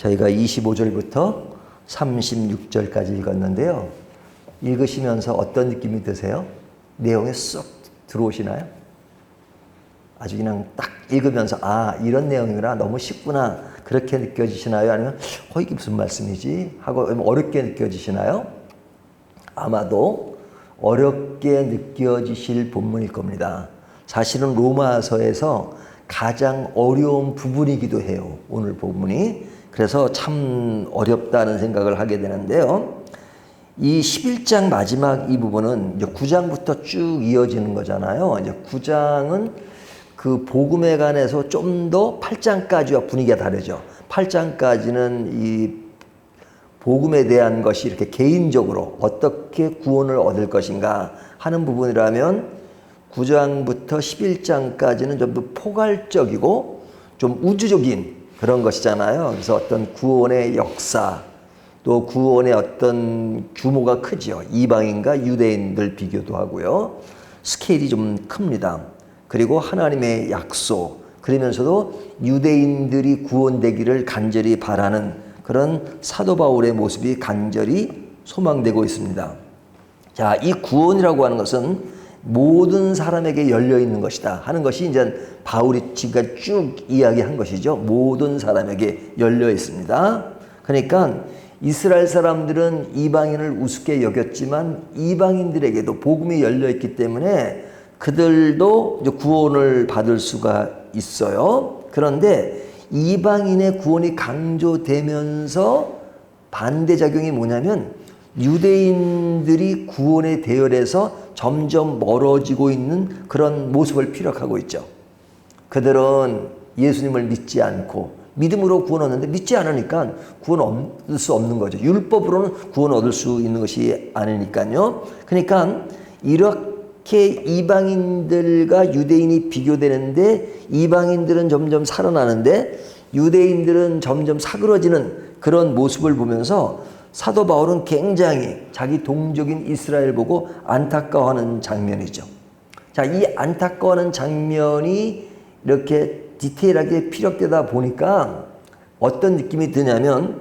저희가 25절부터 36절까지 읽었는데요. 읽으시면서 어떤 느낌이 드세요? 내용에 쏙 들어오시나요? 아주 그냥 딱 읽으면서 아, 이런 내용이구나, 너무 쉽구나, 그렇게 느껴지시나요? 아니면 이게 무슨 말씀이지? 하고 어렵게 느껴지시나요? 아마도 어렵게 느껴지실 본문일 겁니다. 사실은 로마서에서 가장 어려운 부분이기도 해요, 오늘 본문이. 그래서 참 어렵다는 생각을 하게 되는데요. 이 11장 마지막 이 부분은 이제 9장부터 쭉 이어지는 거잖아요. 이제 9장은 그 복음에 관해서 좀 더 8장까지와 분위기가 다르죠. 8장까지는 이 복음에 대한 것이 이렇게 개인적으로 어떻게 구원을 얻을 것인가 하는 부분이라면 9장부터 11장까지는 좀 더 포괄적이고 좀 우주적인 그런 것이잖아요. 그래서 어떤 구원의 역사, 또 구원의 어떤 규모가 크죠. 이방인과 유대인들 비교도 하고요. 스케일이 좀 큽니다. 그리고 하나님의 약속, 그러면서도 유대인들이 구원되기를 간절히 바라는 그런 사도 바울의 모습이 간절히 소망되고 있습니다. 자, 이 구원이라고 하는 것은 모든 사람에게 열려 있는 것이다 하는 것이 이제 바울이 지금까지 쭉 이야기한 것이죠. 모든 사람에게 열려 있습니다. 그러니까 이스라엘 사람들은 이방인을 우습게 여겼지만 이방인들에게도 복음이 열려 있기 때문에 그들도 이제 구원을 받을 수가 있어요. 그런데 이방인의 구원이 강조되면서 반대작용이 뭐냐면 유대인들이 구원의 대열에서 점점 멀어지고 있는 그런 모습을 피력하고 있죠. 그들은 예수님을 믿지 않고 믿음으로 구원 얻는데 믿지 않으니까 구원 얻을 수 없는 거죠. 율법으로는 구원 얻을 수 있는 것이 아니니까요. 그러니까 이렇게 이방인들과 유대인이 비교되는데 이방인들은 점점 살아나는데 유대인들은 점점 사그러지는 그런 모습을 보면서 사도 바울은 굉장히 자기 동족인 이스라엘 보고 안타까워하는 장면이죠. 자, 이 안타까워하는 장면이 이렇게 디테일하게 피력되다 보니까 어떤 느낌이 드냐면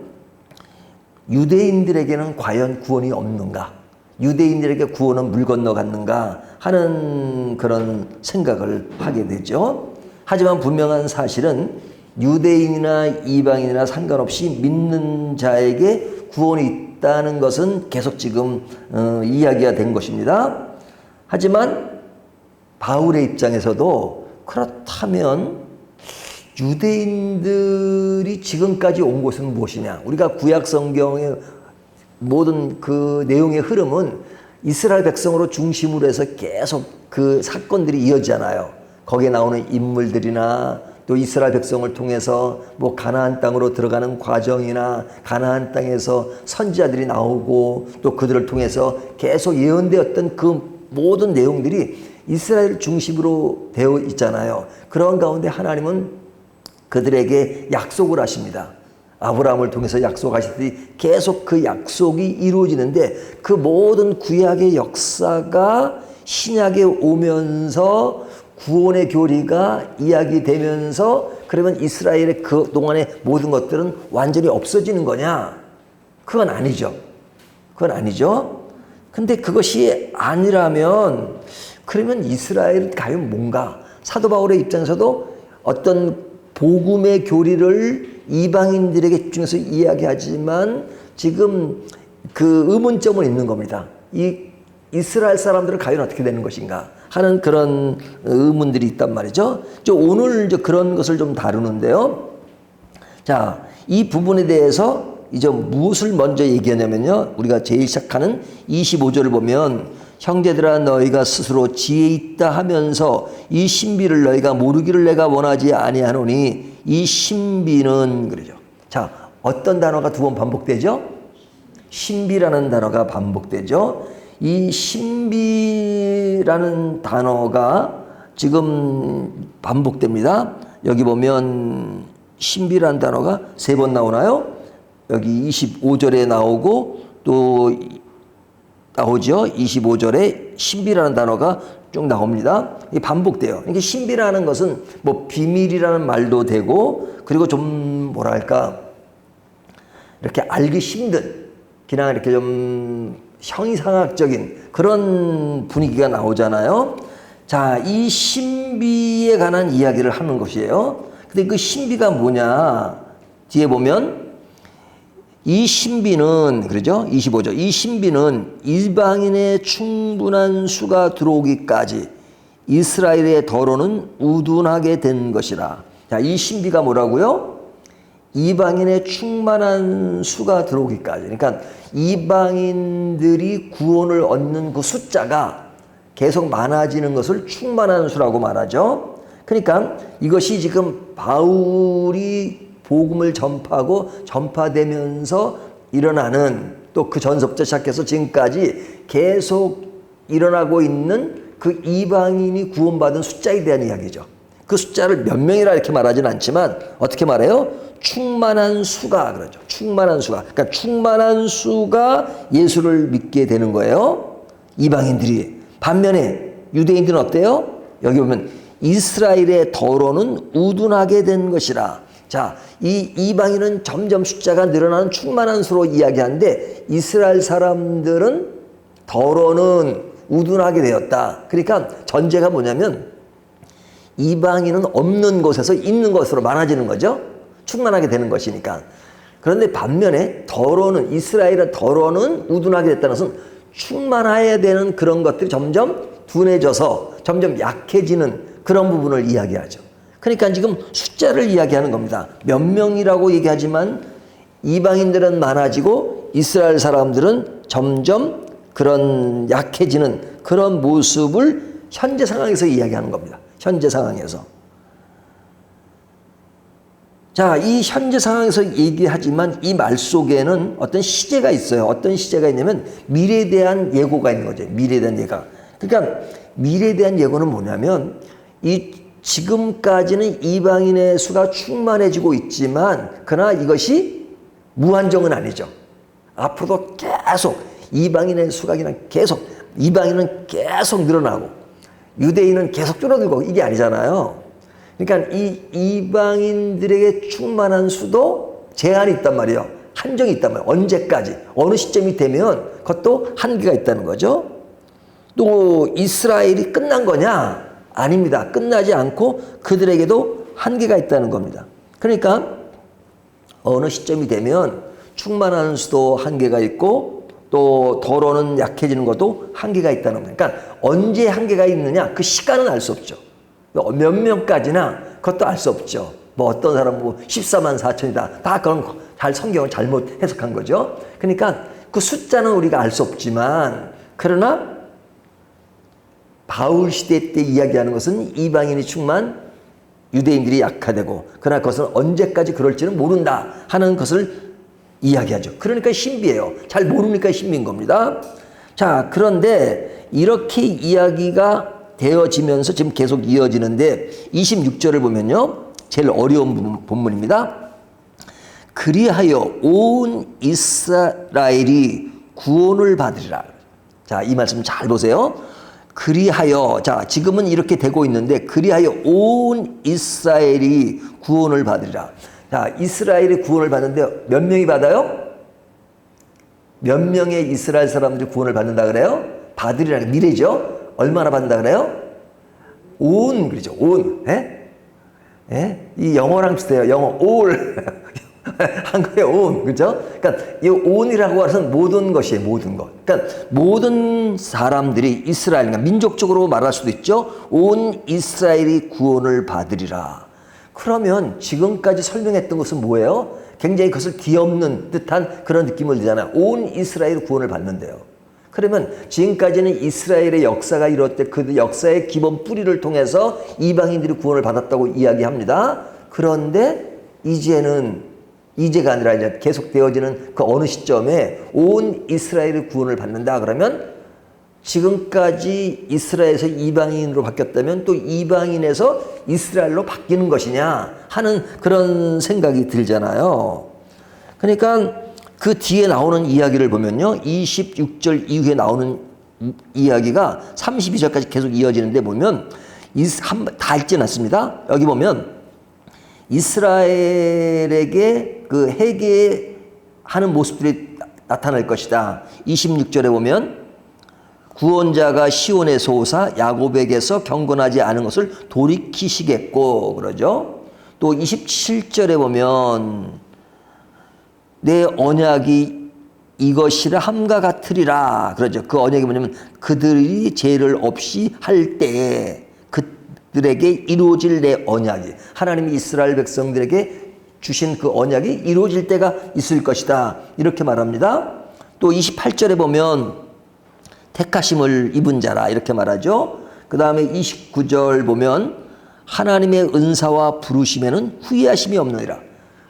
유대인들에게는 과연 구원이 없는가? 유대인들에게 구원은 물 건너갔는가? 하는 그런 생각을 하게 되죠. 하지만 분명한 사실은 유대인이나 이방인이나 상관없이 믿는 자에게 구원이 있다는 것은 계속 지금 이야기가 된 것입니다. 하지만 바울의 입장에서도 그렇다면 유대인들이 지금까지 온 곳은 무엇이냐? 우리가 구약 성경의 모든 그 내용의 흐름은 이스라엘 백성으로 중심으로 해서 계속 그 사건들이 이어지잖아요. 거기에 나오는 인물들이나 또 이스라엘 백성을 통해서 뭐 가나안 땅으로 들어가는 과정이나 가나안 땅에서 선지자들이 나오고 또 그들을 통해서 계속 예언되었던 그 모든 내용들이 이스라엘 중심으로 되어 있잖아요. 그런 가운데 하나님은 그들에게 약속을 하십니다. 아브라함을 통해서 약속하시더니 계속 그 약속이 이루어지는데 그 모든 구약의 역사가 신약에 오면서 구원의 교리가 이야기되면서 그러면 이스라엘의 그동안의 모든 것들은 완전히 없어지는 거냐? 그건 아니죠. 그건 아니죠. 근데 그것이 아니라면 그러면 이스라엘은 과연 뭔가? 사도 바울의 입장에서도 어떤 복음의 교리를 이방인들에게 집중해서 이야기하지만 지금 그 의문점은 있는 겁니다. 이 이스라엘 사람들은 과연 어떻게 되는 것인가 하는 그런 의문들이 있단 말이죠. 오늘 이제 그런 것을 좀 다루는데요. 자, 이 부분에 대해서 이제 무엇을 먼저 얘기하냐면요. 우리가 제일 시작하는 25절을 보면 형제들아 너희가 스스로 지혜 있다 하면서 이 신비를 너희가 모르기를 내가 원하지 아니하노니 이 신비는 그러죠. 자, 어떤 단어가 두 번 반복되죠? 신비라는 단어가 반복되죠. 이 신비라는 단어가 지금 반복됩니다. 여기 보면 신비라는 단어가 세 번 나오나요? 여기 25절에 나오고 또 나오죠. 25절에 신비라는 단어가 쭉 나옵니다. 이게 반복돼요. 이게 신비라는 것은 뭐 비밀이라는 말도 되고 그리고 좀 뭐랄까 이렇게 알기 힘든, 그냥 이렇게 좀 형이상학적인 그런 분위기가 나오잖아요. 자, 이 신비에 관한 이야기를 하는 것이에요. 근데 그 신비가 뭐냐? 뒤에 보면 이 신비는, 그러죠? 25절. 이 신비는 이방인의 충분한 수가 들어오기까지 이스라엘의 더러는 우둔하게 된 것이라. 자, 이 신비가 뭐라고요? 이방인의 충만한 수가 들어오기까지. 그러니까 이방인들이 구원을 얻는 그 숫자가 계속 많아지는 것을 충만한 수라고 말하죠. 그러니까 이것이 지금 바울이 복음을 전파하고 전파되면서 일어나는, 또 그 전서부터 시작해서 지금까지 계속 일어나고 있는 그 이방인이 구원받은 숫자에 대한 이야기죠. 그 숫자를 몇 명이라 이렇게 말하진 않지만 어떻게 말해요? 충만한 수가, 그러죠. 충만한 수가. 그러니까 충만한 수가 예수를 믿게 되는 거예요. 이방인들이. 반면에 유대인들은 어때요? 여기 보면 이스라엘의 더러는 우둔하게 된 것이라. 자, 이 이방인은 점점 숫자가 늘어나는 충만한 수로 이야기하는데 이스라엘 사람들은 더러는 우둔하게 되었다. 그러니까 전제가 뭐냐면 이방인은 없는 곳에서 있는 것으로 많아지는 거죠. 충만하게 되는 것이니까. 그런데 반면에 더러는, 이스라엘의 더러는 우둔하게 됐다는 것은 충만해야 되는 그런 것들이 점점 둔해져서 점점 약해지는 그런 부분을 이야기하죠. 그러니까 지금 숫자를 이야기하는 겁니다. 몇 명이라고 얘기하지만 이방인들은 많아지고 이스라엘 사람들은 점점 그런 약해지는 그런 모습을 현재 상황에서 이야기하는 겁니다. 현재 상황에서. 자, 이 현재 상황에서 얘기하지만 이 말 속에는 어떤 시제가 있어요. 어떤 시제가 있냐면 미래에 대한 예고가 있는 거죠. 미래에 대한 예고. 그러니까 미래에 대한 예고는 뭐냐면 지금까지는 이방인의 수가 충만해지고 있지만 그러나 이것이 무한정은 아니죠. 앞으로도 계속 이방인의 수가 그냥 계속, 이방인은 계속 늘어나고 유대인은 계속 줄어들고 이게 아니잖아요. 그러니까 이 이방인들에게 충만한 수도 제한이 있단 말이에요. 한정이 있단 말이에요. 언제까지, 어느 시점이 되면 그것도 한계가 있다는 거죠. 또 이스라엘이 끝난 거냐? 아닙니다. 끝나지 않고 그들에게도 한계가 있다는 겁니다. 그러니까 어느 시점이 되면 충만한 수도 한계가 있고 또 더러는 약해지는 것도 한계가 있다는 겁니다. 그러니까 언제 한계가 있느냐? 그 시간은 알 수 없죠. 몇 명까지나 그것도 알 수 없죠. 뭐 어떤 사람은 뭐 14만 4천이다. 다 그런 잘 성경을 잘못 해석한 거죠. 그러니까 그 숫자는 우리가 알 수 없지만 그러나 바울 시대 때 이야기하는 것은 이방인이 충만, 유대인들이 약화되고 그러나 그것은 언제까지 그럴지는 모른다 하는 것을 이야기하죠. 그러니까 신비예요. 잘 모르니까 신비인 겁니다. 자, 그런데 이렇게 이야기가 되어지면서 지금 계속 이어지는데 26절을 보면요. 제일 어려운 본문입니다. 그리하여 온 이스라엘이 구원을 받으리라. 자, 이 말씀 잘 보세요. 그리하여, 자, 지금은 이렇게 되고 있는데 그리하여 온 이스라엘이 구원을 받으리라. 자, 이스라엘이 구원을 받는데 몇 명이 받아요? 몇 명의 이스라엘 사람들이 구원을 받는다 그래요? 받으리라는 게 미래죠. 얼마나 받는다 그래요? 온, 그러죠. 온. 예? 예? 이 영어랑 비슷해요. 영어 all. 한국의 온, 그죠? 그러니까 이 온이라고 하는 모든 것이에요. 모든 것. 그러니까 모든 사람들이 이스라엘, 그러니까 민족적으로 말할 수도 있죠. 온 이스라엘이 구원을 받으리라. 그러면 지금까지 설명했던 것은 뭐예요? 굉장히 그것을 뒤엎는 듯한 그런 느낌을 주잖아요. 온 이스라엘 구원을 받는데요. 그러면 지금까지는 이스라엘의 역사가 이뤘을 때 그 역사의 기본 뿌리를 통해서 이방인들이 구원을 받았다고 이야기합니다. 그런데 이제가 아니라 이제 계속 되어지는 그 어느 시점에 온 이스라엘의 구원을 받는다 그러면 지금까지 이스라엘에서 이방인으로 바뀌었다면 또 이방인에서 이스라엘로 바뀌는 것이냐 하는 그런 생각이 들잖아요. 그러니까 그 뒤에 나오는 이야기를 보면요. 26절 이후에 나오는 이야기가 32절까지 계속 이어지는데 보면 다 읽지 않습니다. 여기 보면 이스라엘에게 그 하는 모습들이 나타날 것이다. 26절에 보면 구원자가 시온에서 오사 야곱에게서 경건하지 않은 것을 돌이키시겠고 그러죠. 또 27절에 보면 내 언약이 이것이라 함과 같으리라 그러죠. 그 언약이 뭐냐면 그들이 죄를 없이 할 때에 그들에게 이루어질 내 언약이, 하나님이 이스라엘 백성들에게 주신 그 언약이 이루어질 때가 있을 것이다 이렇게 말합니다. 또 28절에 보면 택하심을 입은 자라 이렇게 말하죠. 그 다음에 29절 보면 하나님의 은사와 부르심에는 후회하심이 없느니라.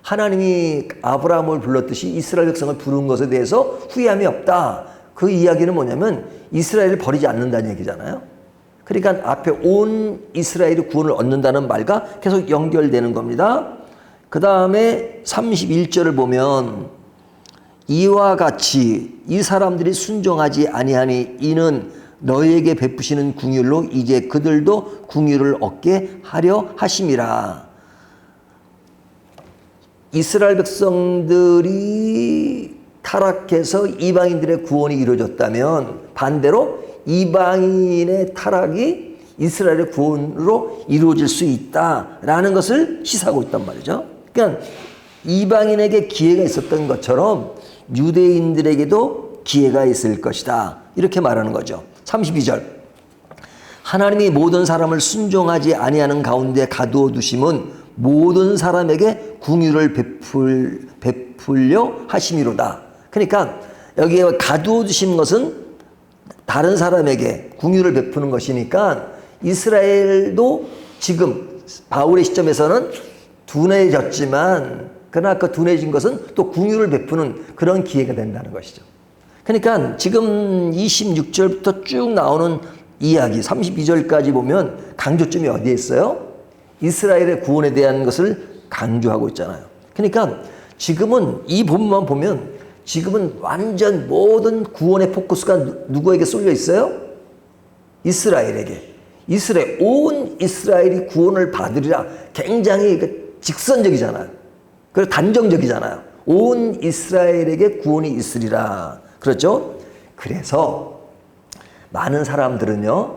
하나님이 아브라함을 불렀듯이 이스라엘 백성을 부른 것에 대해서 후회함이 없다. 그 이야기는 뭐냐면 이스라엘을 버리지 않는다는 얘기잖아요. 그러니까 앞에 온 이스라엘이 구원을 얻는다는 말과 계속 연결되는 겁니다. 그 다음에 31절을 보면 이와 같이 이 사람들이 순종하지 아니하니 이는 너희에게 베푸시는 긍휼로 이제 그들도 긍휼을 얻게 하려 하심이라. 이스라엘 백성들이 타락해서 이방인들의 구원이 이루어졌다면 반대로 이방인의 타락이 이스라엘의 구원으로 이루어질 수 있다라는 것을 시사하고 있단 말이죠. 그러니까 이방인에게 기회가 있었던 것처럼 유대인들에게도 기회가 있을 것이다 이렇게 말하는 거죠. 32절 하나님이 모든 사람을 순종하지 아니하는 가운데 가두어 두심은 모든 사람에게 긍휼을 베풀려 하심이로다. 그러니까 여기에 가두어 두신 것은 다른 사람에게 긍휼을 베푸는 것이니까 이스라엘도 지금 바울의 시점에서는 둔해졌지만 그러나 그 둔해진 것은 또 긍휼을 베푸는 그런 기회가 된다는 것이죠. 그러니까 지금 26절부터 쭉 나오는 이야기 32절까지 보면 강조점이 어디에 있어요? 이스라엘의 구원에 대한 것을 강조하고 있잖아요. 그러니까 지금은 이 본문만 보면 지금은 완전 모든 구원의 포커스가 누구에게 쏠려 있어요? 이스라엘에게. 온 이스라엘이 구원을 받으리라. 굉장히 직선적이잖아요. 그리고 단정적이잖아요. 온 이스라엘에게 구원이 있으리라. 그렇죠? 그래서 많은 사람들은요,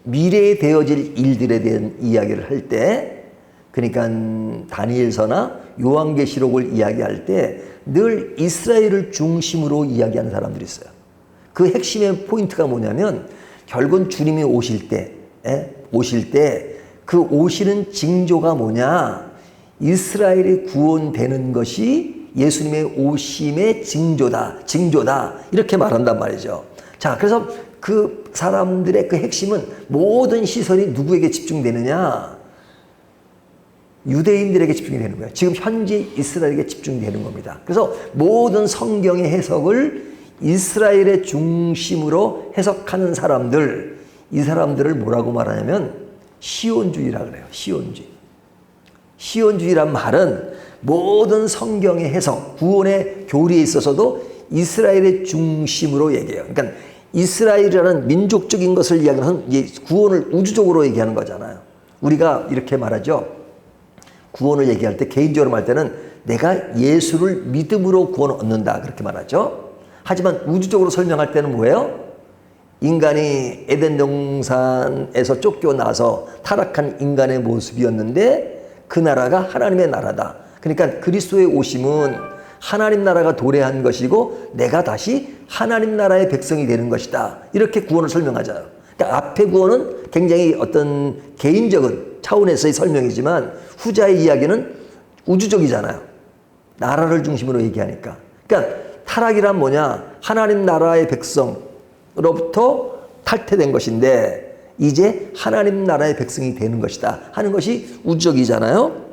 미래에 되어질 일들에 대한 이야기를 할 때, 그러니까 다니엘서나 요한계시록을 이야기할 때 늘 이스라엘을 중심으로 이야기하는 사람들이 있어요. 그 핵심의 포인트가 뭐냐면 결국은 주님이 오실 때 그 오시는 징조가 뭐냐? 이스라엘이 구원되는 것이 예수님의 오심의 징조다. 이렇게 말한단 말이죠. 자, 그래서 그 사람들의 그 핵심은 모든 시선이 누구에게 집중되느냐? 유대인들에게 집중이 되는 거예요. 지금 현재 이스라엘에게 집중이 되는 겁니다. 그래서 모든 성경의 해석을 이스라엘의 중심으로 해석하는 사람들, 이 사람들을 뭐라고 말하냐면 시온주의라 그래요. 시온주의란 말은 모든 성경의 해석, 구원의 교리에 있어서도 이스라엘의 중심으로 얘기해요. 그러니까 이스라엘이라는 민족적인 것을 이야기하는 구원을 우주적으로 얘기하는 거잖아요. 우리가 이렇게 말하죠. 구원을 얘기할 때 개인적으로 말할 때는 내가 예수를 믿음으로 구원을 얻는다 그렇게 말하죠. 하지만 우주적으로 설명할 때는 뭐예요? 인간이 에덴 동산에서 쫓겨나서 타락한 인간의 모습이었는데 그 나라가 하나님의 나라다. 그러니까 그리스도의 오심은 하나님 나라가 도래한 것이고 내가 다시 하나님 나라의 백성이 되는 것이다. 이렇게 구원을 설명하잖아요. 그러니까 앞의 구원은 굉장히 어떤 개인적인 차원에서의 설명이지만 후자의 이야기는 우주적이잖아요. 나라를 중심으로 얘기하니까. 그러니까 타락이란 뭐냐? 하나님 나라의 백성으로부터 탈퇴된 것인데 이제 하나님 나라의 백성이 되는 것이다 하는 것이 우주적이잖아요.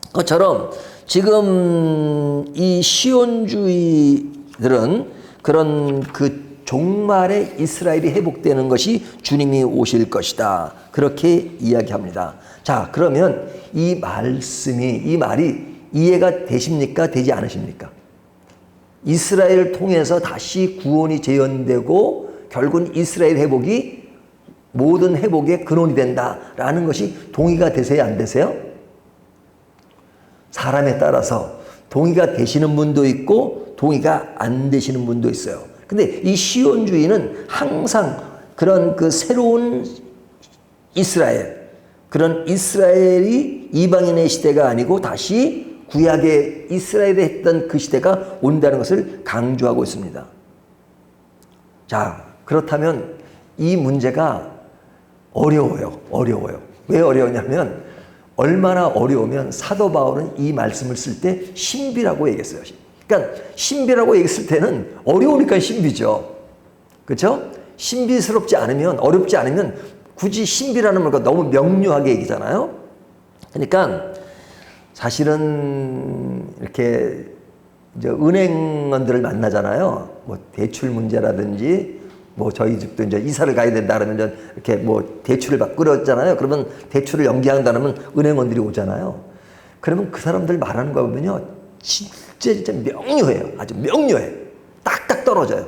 그것처럼 지금 이 시온주의들은 그런 그 종말에 이스라엘이 회복되는 것이 주님이 오실 것이다. 그렇게 이야기합니다. 자, 그러면 이 말이 이해가 되십니까? 되지 않으십니까? 이스라엘을 통해서 다시 구원이 재현되고 결국은 이스라엘 회복이 모든 회복의 근원이 된다라는 것이 동의가 되세요? 안 되세요? 사람에 따라서 동의가 되시는 분도 있고 동의가 안 되시는 분도 있어요. 근데 이 시온주의는 항상 그런 그 새로운 이스라엘, 그런 이스라엘이 이방인의 시대가 아니고 다시 구약의 이스라엘에 했던 그 시대가 온다는 것을 강조하고 있습니다. 자, 그렇다면 이 문제가 어려워요. 왜 어려우냐면 얼마나 어려우면 사도 바울은 이 말씀을 쓸 때 신비라고 얘기했어요. 그러니까 신비라고 얘기했을 때는 어려우니까 신비죠. 그렇죠? 신비스럽지 않으면, 어렵지 않으면 굳이 신비라는 말과 너무 명료하게 얘기잖아요. 그러니까 사실은 이렇게 이제 은행원들을 만나잖아요. 뭐 대출 문제라든지 뭐 저희 집도 이제 이사를 가야 된다 그러면 이렇게 뭐 대출을 막 끌었잖아요. 그러면 대출을 연기한다면 은행원들이 오잖아요. 그러면 그 사람들 말하는 거 보면요. 진짜 명료해요. 아주 명료해. 딱딱 떨어져요.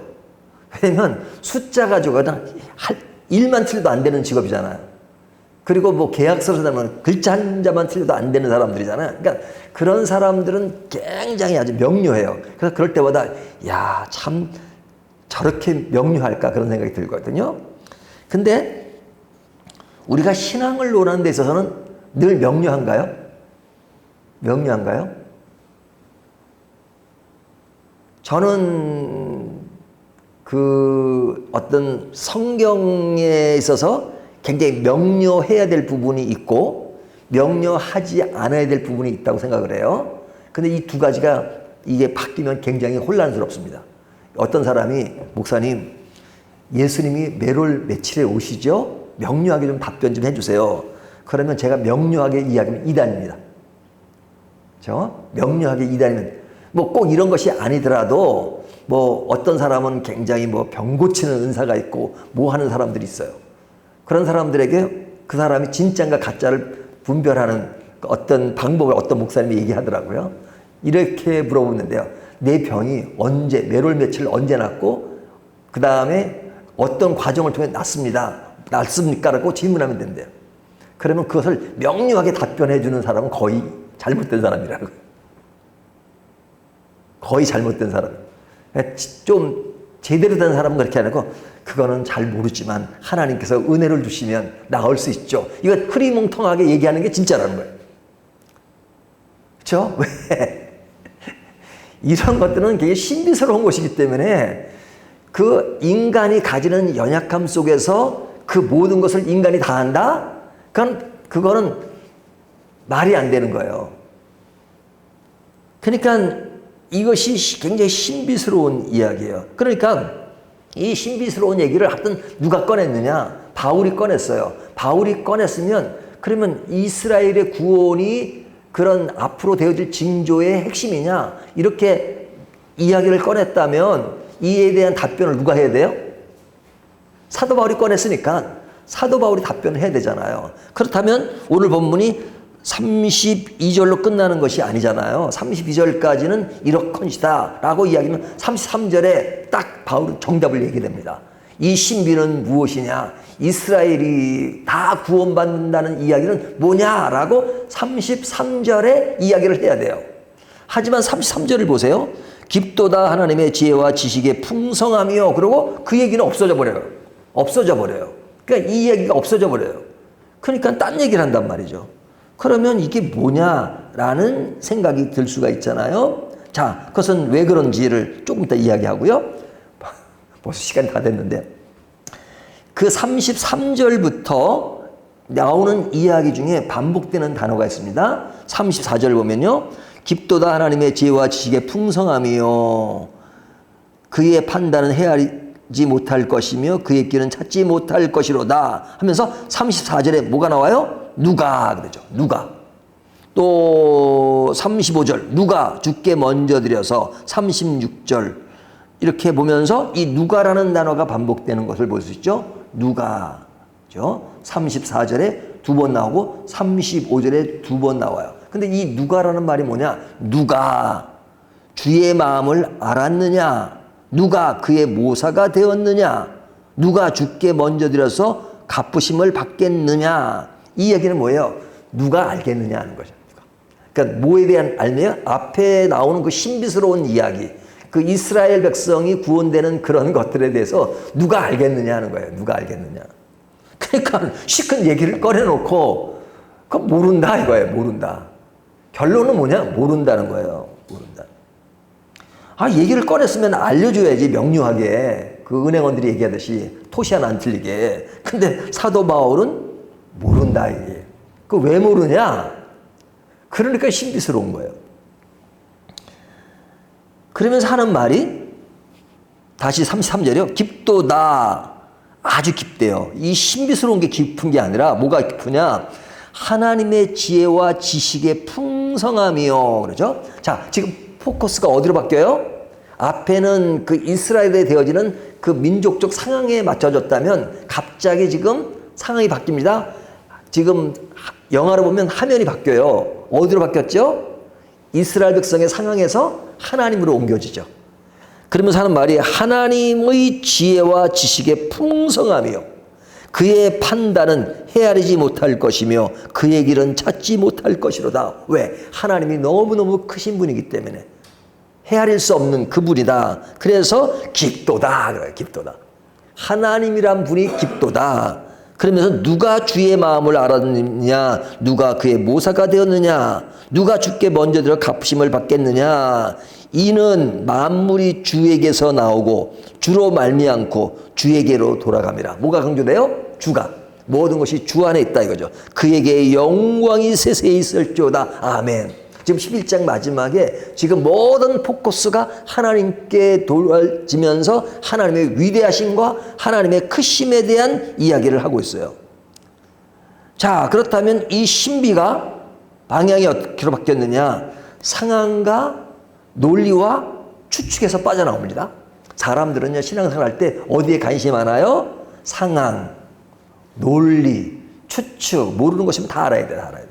왜냐면 숫자 가지고는 할 일만 틀려도 안 되는 직업이잖아요. 그리고 뭐 계약서를 쓰면 글자 한 자만 틀려도 안 되는 사람들이잖아요. 그러니까 그런 사람들은 굉장히 아주 명료해요. 그래서 그럴 때마다 야, 참 저렇게 명료할까 그런 생각이 들거든요. 근데 우리가 신앙을 논하는 데 있어서는 늘 명료한가요? 명료한가요? 저는 그 어떤 성경에 있어서 굉장히 명료해야 될 부분이 있고 명료하지 않아야 될 부분이 있다고 생각을 해요. 근데 이 두 가지가 이게 바뀌면 굉장히 혼란스럽습니다. 어떤 사람이 목사님 예수님이 매월 며칠에 오시죠? 명료하게 좀 답변 좀 해주세요. 그러면 제가 명료하게 이야기하면 이단입니다. 그렇죠? 명료하게 이단이면 뭐 꼭 이런 것이 아니더라도 뭐 어떤 사람은 굉장히 뭐 병 고치는 은사가 있고 뭐 하는 사람들이 있어요. 그런 사람들에게 그 사람이 진짜인가 가짜를 분별하는 어떤 방법을 어떤 목사님이 얘기하더라고요. 이렇게 물어보는데요. 내 병이 언제, 매월 며칠 언제 났고 그 다음에 어떤 과정을 통해 낫습니까? 라고 질문하면 된대요. 그러면 그것을 명료하게 답변해 주는 사람은 거의 잘못된 사람이라고. 거의 잘못된 사람. 좀 제대로 된 사람은 그렇게 안 하고 그거는 잘 모르지만 하나님께서 은혜를 주시면 나을 수 있죠. 이거 흐리멍텅하게 얘기하는 게 진짜라는 거예요. 그렇죠? 왜? 이런 것들은 굉장히 신비스러운 것이기 때문에 그 인간이 가지는 연약함 속에서 그 모든 것을 인간이 다 한다? 그거는 말이 안 되는 거예요. 그러니까 이것이 굉장히 신비스러운 이야기예요. 그러니까 이 신비스러운 얘기를 하여튼 누가 꺼냈느냐? 바울이 꺼냈어요. 바울이 꺼냈으면 그러면 이스라엘의 구원이 그런 앞으로 되어질 징조의 핵심이냐? 이렇게 이야기를 꺼냈다면 이에 대한 답변을 누가 해야 돼요? 사도 바울이 꺼냈으니까 사도 바울이 답변을 해야 되잖아요. 그렇다면 오늘 본문이 32절로 끝나는 것이 아니잖아요. 32절까지는 이렇건시다 라고 이야기하면 33절에 딱 바울은 정답을 얘기됩니다. 이 신비는 무엇이냐? 이스라엘이 다 구원받는다는 이야기는 뭐냐라고 33절에 이야기를 해야 돼요. 하지만 33절을 보세요. 깊도다 하나님의 지혜와 지식의 풍성함이요. 그리고 그 얘기는 없어져 버려요. 없어져 버려요. 그러니까 이 얘기가 없어져 버려요. 그러니까 딴 얘기를 한단 말이죠. 그러면 이게 뭐냐라는 생각이 들 수가 있잖아요. 자, 그것은 왜 그런지를 조금 이따 이야기하고요. 벌써 시간이 다 됐는데 그 33절부터 나오는 이야기 중에 반복되는 단어가 있습니다. 34절 보면요. 깊도다 하나님의 지혜와 지식의 풍성함이요. 그의 판단은 헤아리지 못할 것이며 그의 길은 찾지 못할 것이로다 하면서 34절에 뭐가 나와요? 누가 그러죠. 누가. 또 35절 누가 주께 먼저 드려서 36절 이렇게 보면서 이 누가라는 단어가 반복되는 것을 볼 수 있죠. 누가. 그렇죠? 34절에 두 번 나오고 35절에 두 번 나와요. 근데 이 누가라는 말이 뭐냐? 누가 주의 마음을 알았느냐? 누가 그의 모사가 되었느냐? 누가 주께 먼저 드려서 갚으심을 받겠느냐? 이 얘기는 뭐예요? 누가 알겠느냐 하는 거죠. 그러니까 뭐에 대한 알매요? 앞에 나오는 그 신비스러운 이야기, 그 이스라엘 백성이 구원되는 그런 것들에 대해서 누가 알겠느냐 하는 거예요. 누가 알겠느냐. 그러니까 시큰 얘기를 꺼내놓고 그 모른다 이거예요. 모른다. 결론은 뭐냐? 모른다는 거예요. 모른다. 아, 얘기를 꺼냈으면 알려줘야지, 명료하게. 그 은행원들이 얘기하듯이 토시 하나 안 틀리게. 근데 사도 바울은 모른다 이게. 그 왜 모르냐? 그러니까 신비스러운 거예요. 그러면서 하는 말이 다시 33절이요. 깊도다. 아주 깊대요. 이 신비스러운 게 깊은 게 아니라 뭐가 깊으냐? 하나님의 지혜와 지식의 풍성함이요. 그러죠? 자, 지금 포커스가 어디로 바뀌어요? 앞에는 그 이스라엘에 되어지는 그 민족적 상황에 맞춰졌다면 갑자기 지금 상황이 바뀝니다. 지금 영화로 보면 화면이 바뀌어요. 어디로 바뀌었죠? 이스라엘 백성의 상황에서 하나님으로 옮겨지죠. 그러면서 하는 말이 하나님의 지혜와 지식의 풍성함이요. 그의 판단은 헤아리지 못할 것이며 그의 길은 찾지 못할 것이로다. 왜? 하나님이 너무너무 크신 분이기 때문에 헤아릴 수 없는 그분이다. 그래서 깊도다. 그래요. 깊도다. 하나님이란 분이 깊도다. 그러면서 누가 주의 마음을 알았느냐? 누가 그의 모사가 되었느냐? 누가 주께 먼저 들어 갚으심을 받겠느냐? 이는 만물이 주에게서 나오고 주로 말미암고 주에게로 돌아갑니다. 뭐가 강조돼요? 주가. 모든 것이 주 안에 있다 이거죠. 그에게 영광이 세세히 있을지어다. 아멘. 지금 11장 마지막에 지금 모든 포커스가 하나님께 돌아지면서 하나님의 위대하심과 하나님의 크심에 대한 이야기를 하고 있어요. 자, 그렇다면 이 신비가 방향이 어떻게 바뀌었느냐? 상황과 논리와 추측에서 빠져나옵니다. 사람들은요, 신앙생활 할 때 어디에 관심이 많아요? 상황, 논리, 추측, 모르는 것이면 다 알아야 돼, 다 알아야 돼.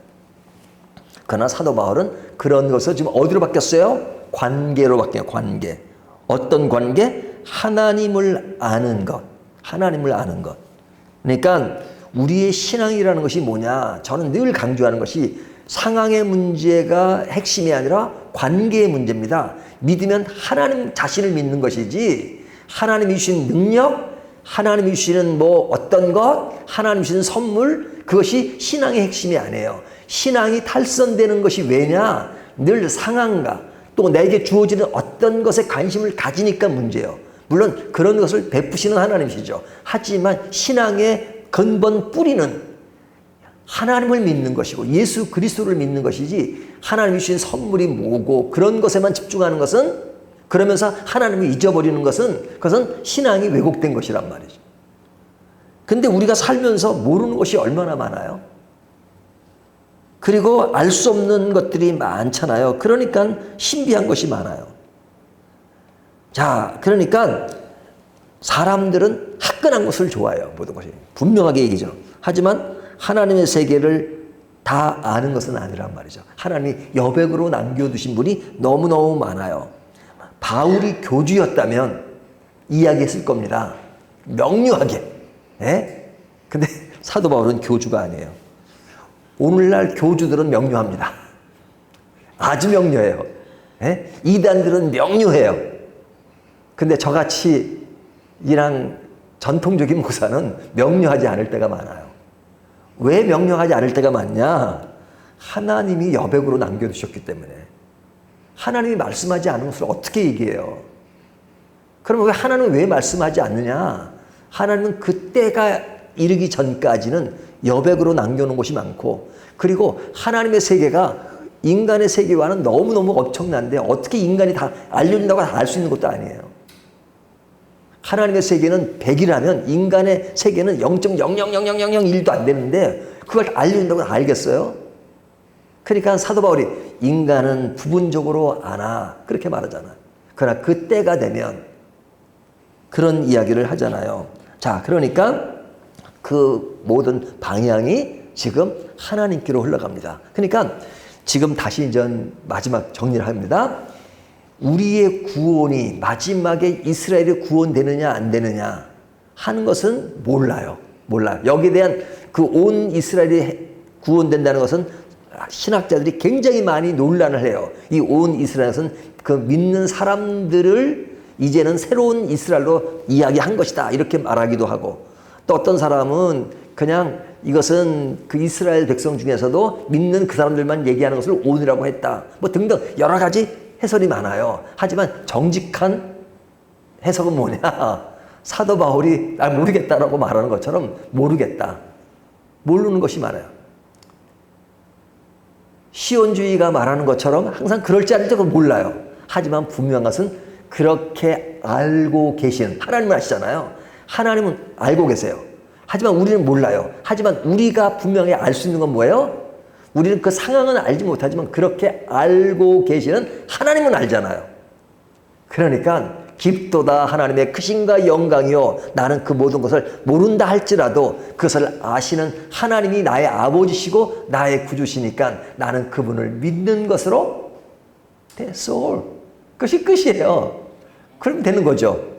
그러나 사도 바울은 그런 것을 지금 어디로 바뀌었어요? 관계로 바뀌어요, 관계. 어떤 관계? 하나님을 아는 것. 하나님을 아는 것. 그러니까 우리의 신앙이라는 것이 뭐냐? 저는 늘 강조하는 것이 상황의 문제가 핵심이 아니라 관계의 문제입니다. 믿으면 하나님 자신을 믿는 것이지 하나님이 주신 능력, 하나님이 주시는 뭐 어떤 것, 하나님이 주시는 선물, 그것이 신앙의 핵심이 아니에요. 신앙이 탈선되는 것이 왜냐? 늘 상황과 또 내게 주어지는 어떤 것에 관심을 가지니까 문제예요. 물론 그런 것을 베푸시는 하나님이시죠. 하지만 신앙의 근본 뿌리는 하나님을 믿는 것이고 예수 그리스도를 믿는 것이지 하나님이 주신 선물이 뭐고 그런 것에만 집중하는 것은, 그러면서 하나님을 잊어버리는 것은, 그것은 신앙이 왜곡된 것이란 말이죠. 근데 우리가 살면서 모르는 것이 얼마나 많아요. 그리고 알 수 없는 것들이 많잖아요. 그러니까 신비한 것이 많아요. 자, 그러니까 사람들은 화끈한 것을 좋아해요. 모든 것이. 분명하게 얘기죠. 하지만 하나님의 세계를 다 아는 것은 아니란 말이죠. 하나님이 여백으로 남겨두신 분이 너무너무 많아요. 바울이 교주였다면 이야기했을 겁니다. 명료하게. 예? 근데 사도 바울은 교주가 아니에요. 오늘날 교주들은 명료합니다. 아주 명료해요. 예? 이단들은 명료해요. 근데 저같이 이랑 전통적인 목사는 명료하지 않을 때가 많아요. 왜 명료하지 않을 때가 많냐? 하나님이 여백으로 남겨두셨기 때문에. 하나님이 말씀하지 않은 것을 어떻게 얘기해요? 그럼 하나님은 왜 말씀하지 않느냐? 하나님은 그때가 이르기 전까지는 여백으로 남겨놓은 것이 많고, 그리고 하나님의 세계가 인간의 세계와는 너무너무 엄청난데 어떻게 인간이 다 알려준다고 다 알 수 있는 것도 아니에요. 하나님의 세계는 100이라면 인간의 세계는 0.0000001도 안 되는데 그걸 알려준다고 알겠어요? 그러니까 사도 바울이 인간은 부분적으로 아나 그렇게 말하잖아요. 그러나 그때가 되면 그런 이야기를 하잖아요. 자, 그러니까 그 모든 방향이 지금 하나님께로 흘러갑니다. 그러니까 지금 다시 이제 마지막 정리를 합니다. 우리의 구원이 마지막에 이스라엘이 구원되느냐 안 되느냐 하는 것은 몰라요. 몰라요. 여기에 대한 그 온 이스라엘이 구원된다는 것은 신학자들이 굉장히 많이 논란을 해요. 이 온 이스라엘은 그 믿는 사람들을 이제는 새로운 이스라엘로 이야기한 것이다. 이렇게 말하기도 하고, 또 어떤 사람은 그냥 이것은 그 이스라엘 백성 중에서도 믿는 그 사람들만 얘기하는 것을 온이라고 했다. 뭐 등등 여러 가지 해설이 많아요. 하지만 정직한 해석은 뭐냐? 사도 바울이 날 모르겠다라고 말하는 것처럼 모르겠다. 모르는 것이 많아요. 시온주의가 말하는 것처럼 항상 그럴지 아닐지 몰라요. 하지만 분명한 것은 그렇게 알고 계신 하나님을 아시잖아요. 하나님은 알고 계세요. 하지만 우리는 몰라요. 하지만 우리가 분명히 알 수 있는 건 뭐예요? 우리는 그 상황은 알지 못하지만 그렇게 알고 계시는 하나님은 알잖아요. 그러니까 깊도다 하나님의 크심과 영광이요, 나는 그 모든 것을 모른다 할지라도 그것을 아시는 하나님이 나의 아버지시고 나의 구주시니까 나는 그분을 믿는 것으로 That's all. 그것이 끝이에요. 그럼 되는 거죠.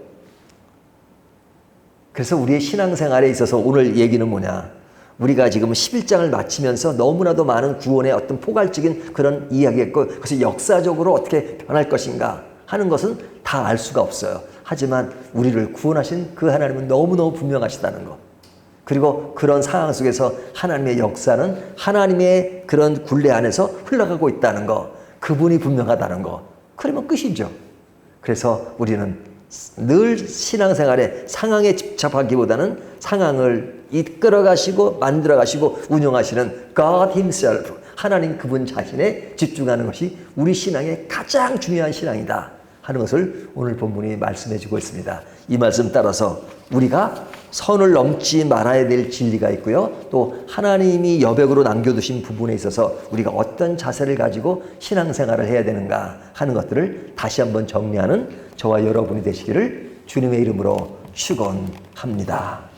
그래서 우리의 신앙생활에 있어서 오늘 얘기는 뭐냐? 우리가 지금 11장을 마치면서 너무나도 많은 구원의 어떤 포괄적인 그런 이야기했고, 그것이 역사적으로 어떻게 변할 것인가 하는 것은 다 알 수가 없어요. 하지만 우리를 구원하신 그 하나님은 너무너무 분명하시다는 것. 그리고 그런 상황 속에서 하나님의 역사는 하나님의 그런 굴레 안에서 흘러가고 있다는 것. 그분이 분명하다는 것. 그러면 끝이죠. 그래서 우리는 늘 신앙생활에 상황에 집착하기보다는 상황을 이끌어 가시고 만들어 가시고 운영하시는 God Himself, 하나님 그분 자신에 집중하는 것이 우리 신앙의 가장 중요한 신앙이다 하는 것을 오늘 본문이 말씀해 주고 있습니다. 이 말씀 따라서 우리가 선을 넘지 말아야 될 진리가 있고요. 또 하나님이 여백으로 남겨두신 부분에 있어서 우리가 어떤 자세를 가지고 신앙생활을 해야 되는가 하는 것들을 다시 한번 정리하는 저와 여러분이 되시기를 주님의 이름으로 축원합니다.